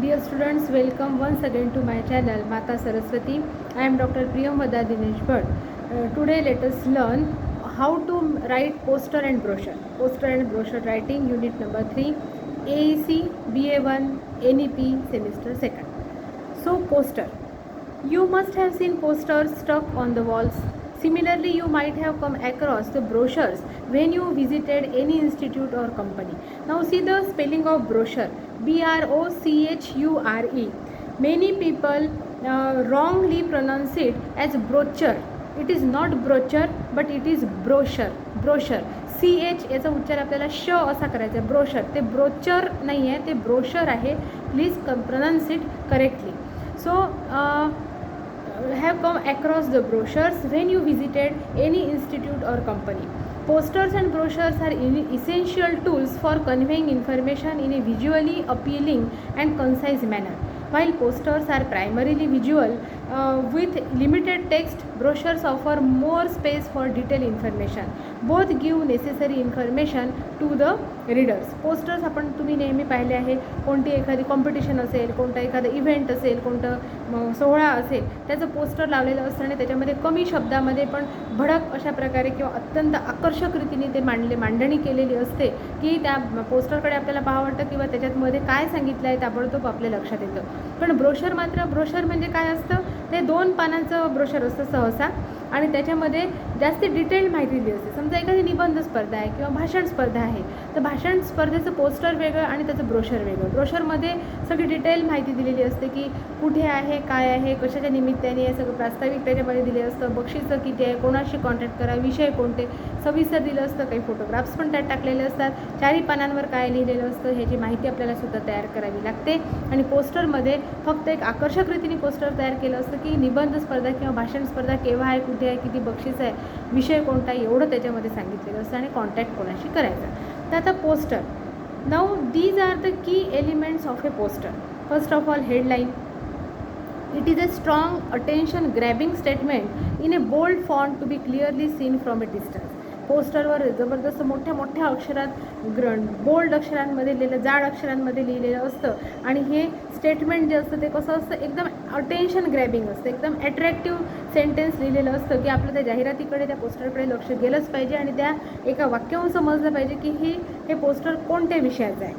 Dear students, welcome once again to my channel Mata Saraswati. I am Dr. Priyamvada Dinesh Bhatt. Today let us learn how to write poster and brochure. Poster and brochure writing, unit number 3, AEC, BA1, NEP, semester 2nd. So poster. You must have seen posters stuck on the walls. Similarly, you might have come across the brochures when you visited any institute or company. Now see the spelling of brochure. BROCHURE. Many people wrongly pronounce it as brochure. It is not brochure but it is brochure. Brochure. CH याचा उच्चार आपल्याला श असा करायचा. Brochure ते brochure नाही आहे, ते ब्रोशर आहे. Please pronounce it correctly. So have come across the brochures when you visited any institute or company. Posters and brochures are essential tools for conveying information in a visually appealing and concise manner. While posters are primarily visual with limited text, brochures offer more space for detailed information. Both give necessary information to the readers. Posters आपण तुम्ही नेहमी पाहिले आहे. कोणती एखादी competition असेल, कोणता एखादा इव्हेंट असेल, कोणतं सोहळा असेल, त्याचं पोस्टर लावलेलं असतं आणि त्याच्यामध्ये कमी शब्दामध्ये पण भडक अशा प्रकारे किंवा अत्यंत आकर्षक रीतीने ते मांडणी केलेली असते की त्या पोस्टरकडे आपल्याला पाहावं वाटतं किंवा त्याच्यामध्ये काय सांगितलं आहे ताबडतोब आपल्या लक्षात येतं. पण ब्रोशर मात्र, ब्रोशर म्हणजे काय असतं, ते 2 पानांचं ब्रोशर असतं सहसा आणि त्याच्यामध्ये जास्त डिटेल्ड माहिती दिली असते. समजा एखादी निबंध स्पर्धा आहे किंवा भाषण स्पर्धा आहे, तर भाषण स्पर्धेचं पोस्टर वेगळं आणि त्याचं ब्रोशर वेगळं. ब्रोशरमध्ये सगळी डिटेल माहिती दिलेली असते की कुठे आहे, काय आहे, कशाच्या निमित्ताने आहे, सगळं प्रास्ताविक त्याच्यामध्ये दिले असतं. बक्षीसं किती आहे, कोणाशी कॉन्टॅक्ट करा, विषय कोणते, सविस्तर दिलं असतं. काही फोटोग्राफ्स पण त्यात टाकलेले असतात. 4 पानांवर काय लिहिलेलं असतं ह्याची माहिती आपल्याला सुद्धा तयार करावी लागते. आणि पोस्टरमध्ये फक्त एक आकर्षक रीतीने पोस्टर तयार केलं असतं की निबंध स्पर्धा किंवा भाषण स्पर्धा केव्हा आहे, कुठे आहे, किती बक्षीस आहे, विषय कोणता आहे, एवढं त्याच्यामध्ये सांगितलेलं असतं आणि कॉन्टॅक्ट कोणाशी करायचा. तर आता poster. Now these are the key elements of a poster. First of all, headline. It is a strong attention grabbing statement in a bold font to be clearly seen from a distance. पोस्टरवर जबरदस्त मोठ्या मोठ्या अक्षरात bold अक्षरांमध्ये लिहिलेलं, जाड अक्षरांमध्ये लिहिलेलं असतं आणि हे स्टेटमेंट जे असतं ते कसं असतं, एकदम अटेन्शन ग्रॅबिंग असतं, एकदम अट्रॅक्टिव्ह सेंटेन्स लिहिलेलं असतं की आपलं त्या जाहिरातीकडे, त्या पोस्टरकडे लक्ष गेलंच पाहिजे आणि त्या एका वाक्यावरून समजलं पाहिजे की हे पोस्टर कोणत्या विषयाचं आहे.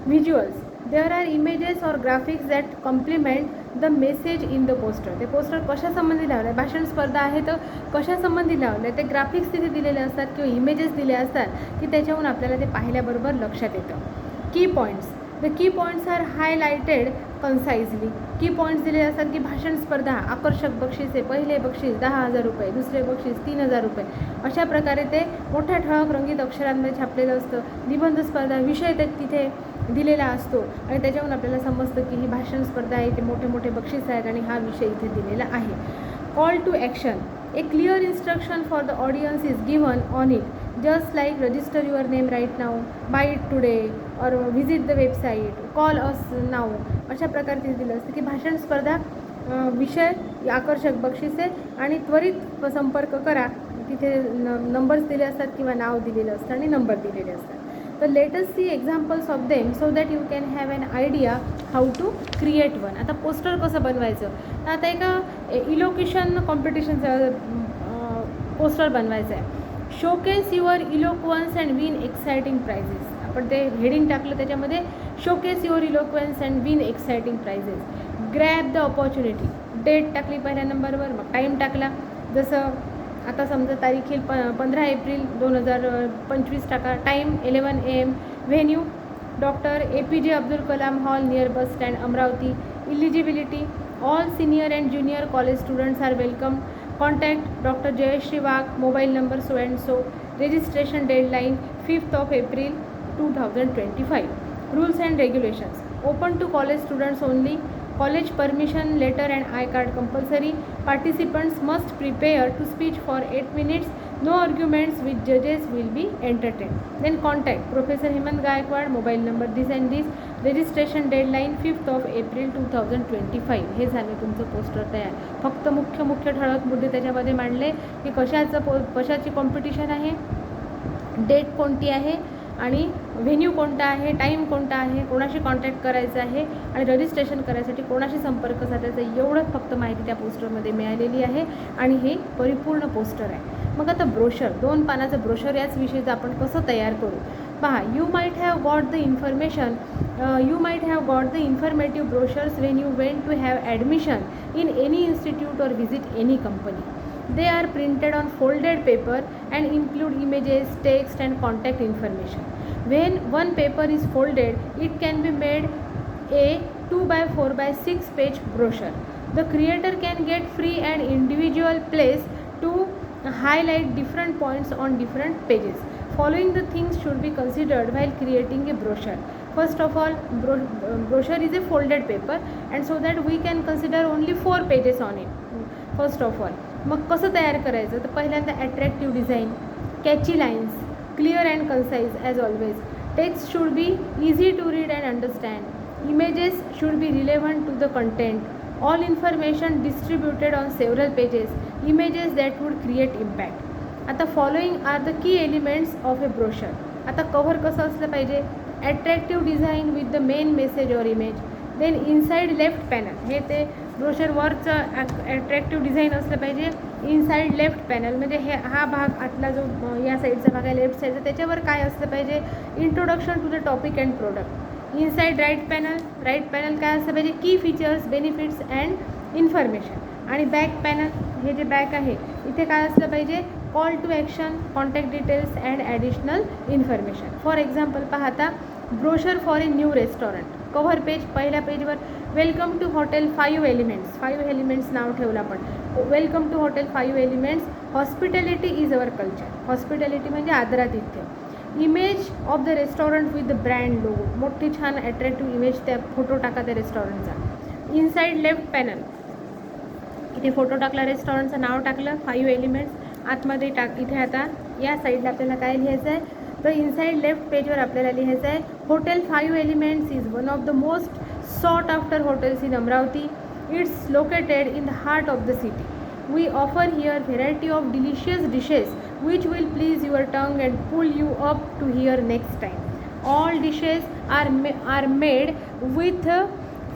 Visuals. There are images or graphics that complement the message in the poster. ते पोस्टर कशासंबंधी लावलं आहे, भाषण स्पर्धा आहे तर कशासंबंधी लावलं आहे, ते ग्राफिक्स तिथे दिलेले असतात किंवा इमेजेस दिले असतात की त्याच्याहून आपल्याला ते पाहिल्याबरोबर लक्षात येतं. Key points. The key points are highlighted concisely. Key points दिलेले असतात की भाषण स्पर्धा, आकर्षक बक्षीस आहे, पहिले बक्षीस 10,000 रुपये, दुसरे बक्षीस 3,000 रुपये, अशा प्रकारे ते मोठ्या ठळक रंगीत अक्षरांमध्ये छापलेलं असतं. निबंध स्पर्धा विषय तिथे दिलेला असतो आणि त्याच्यावरून आपल्याला समजतं की ही भाषण स्पर्धा आहे, ते मोठे मोठे बक्षीस आहेत आणि हा विषय इथे दिलेला आहे. Call to action. A clear instruction for the audience is given on it, just like register your name right now, buy it today, और visit the website, call us now, अशा प्रकारे तिथे दिलं असतं की भाषण स्पर्धा, विषय, आकर्षक बक्षिसे आणि त्वरित संपर्क करा. तिथे नंबर्स दिले असतात किंवा नाव दिलेलं असतं आणि नंबर दिलेले असतात. तर let us see examples of them so that you can have an idea how to create one. आता पोस्टर कसं बनवायचं, तर आता एका इलोक्युशन कॉम्पिटिशनचं पोस्टर बनवायचं आहे. Showcase your eloquence and win exciting prizes. आपण ते हेडिंग टाकलं त्याच्यामध्ये, showcase your eloquence and win exciting prizes. Grab the opportunity. Date टाकली पहिल्या नंबरवर, मग टाईम टाकला. जसं आता समजा तारीख येईल 15 एप्रिल 2025 टाका. Time 11 AM. Venue doctor APJ Abdul Kalam hall near bus stand Amravati. Eligibility all senior and junior college students are welcome. Contact doctor Jayashree Wagh, mobile number so and so. Registration deadline 5 April 2025. Rules and regulations. Open to college students only. College permission letter and I-card compulsory. Participants must prepare to speech for 8 minutes. No arguments with judges will be entertained. Then contact Professor Hemant Gaikwad, mobile number this and this. Registration deadline 5 April 2025. हे झालं तुमचं poster तयार. फक्त मुख्य ठळक मुद्दे त्याच्यामध्ये मांडले की कशाची कॉम्पिटिशन आहे, डेट कोणती आहे आणि व्हेन्यू कोणता आहे, टाईम कोणता आहे, कोणाशी कॉन्टॅक्ट करायचं आहे आणि रजिस्ट्रेशन करायसाठी कोणाशी संपर्क साधायचा, एवढंच फक्त माहिती त्या पोस्टरमध्ये मिळालेली आहे आणि हे परिपूर्ण पोस्टर आहे. मग आता ब्रोशर, 2 पानाचं ब्रोशर याच विषयीचं आपण कसं तयार करू पहा. You might have got the informative brochures when you went to have admission in any institute or visit any company. They are printed on folded paper and include images, text and contact information. When one paper is folded, it can be made a 2x4x6 page brochure. The creator can get free and individual place to highlight different points on different pages. Following the things should be considered while creating a brochure. First of all, brochure is a folded paper and so that we can consider only 4 pages on it. First of all, मग कसं तयार करायचं तर पहिल्यांदा attractive design, catchy lines, clear and concise as always. Text should be easy to read and understand. Images should be relevant to the content. All information distributed on several pages. Images that would create impact. आता following are the key elements of a brochure. आता cover कसं असलं पाहिजे, attractive design with the main message or image. Then inside left panel, हे ते ब्रोशरवरचं attractive design असलं पाहिजे. Inside left panel म्हणजे हे हा भाग आतला जो या साईडचा भाग आहे लेफ्ट साईडचा, त्याच्यावर काय असलं पाहिजे, introduction to the topic and product. Inside right panel काय असलं पाहिजे, key features, benefits and information. आणि बॅक पॅनल, हे जे बॅक आहे इथे काय असलं पाहिजे, call to action, contact details and additional information. For example पाहता, brochure for a new restaurant. Cover page, पहिल्या पेजवर welcome to hotel 5 elements. 5 elements नाव ठेवलं आपण. Welcome to hotel 5 elements. Hospitality is our culture. Hospitality म्हणजे आदरातिथ्य. Image of the restaurant with the brand logo. मोठी छान अट्रॅक्टिव्ह इमेज, त्या फोटो टाका त्या रेस्टॉरंटचा. इनसाइड लेफ्ट पॅनल, इथे फोटो टाकला, रेस्टॉरंटचं नाव टाकलं, 5 एलिमेंट्स. आतमध्ये इथे आता या साईडला आपल्याला काय लिहायचं आहे, तर इनसाइड लेफ्ट पेजवर आपल्याला लिहायचं आहे, hotel 5 elements is one of the most sought after hotels in Amravati. It's located in the heart of the city. We offer here variety of delicious dishes which will please your tongue and pull you up to here next time. All dishes are made with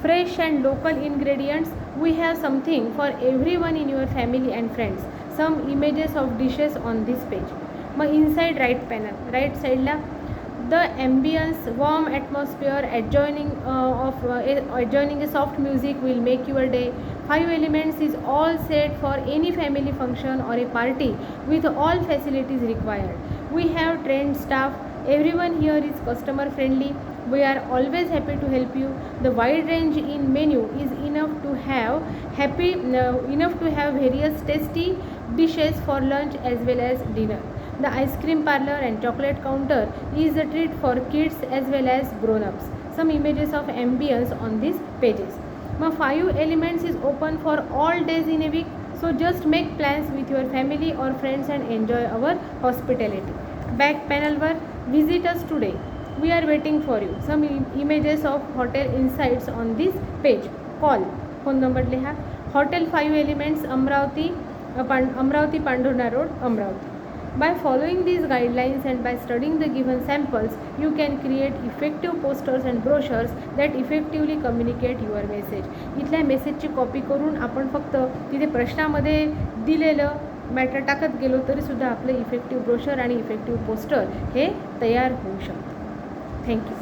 fresh and local ingredients. We have something for everyone in your family and friends. Some images of dishes on this page. मग inside right panel, right side ला the ambience, warm atmosphere, adjoining a soft music will make your day. 5 elements is all set for any family function or a party with all facilities required. We have trained staff. Everyone here is customer friendly. We are always happy to help you. The wide range in menu is enough to have various tasty dishes for lunch as well as dinner. The ice cream parlor and chocolate counter is a treat for kids as well as grown-ups. Some images of ambience on these pages. Now 5 elements is open for all days in a week. So just make plans with your family or friends and enjoy our hospitality. Back panel वर visit us today. We are waiting for you. Some images of hotel insights on this page. Call. phone number लिहा. Hotel 5 elements Amravati Pandurna Road, Amravati. By following these guidelines and by studying the given samples, you can create effective posters and brochures that effectively communicate your message. इथल्या मेसेजची copy करून आपण फक्त तिथे प्रश्नामध्ये दिलेलं matter टाकत गेलो तरीसुद्धा आपलं इफेक्टिव्ह ब्रोशर आणि इफेक्टिव्ह पोस्टर हे तयार होऊ शकतं. थँक्यू.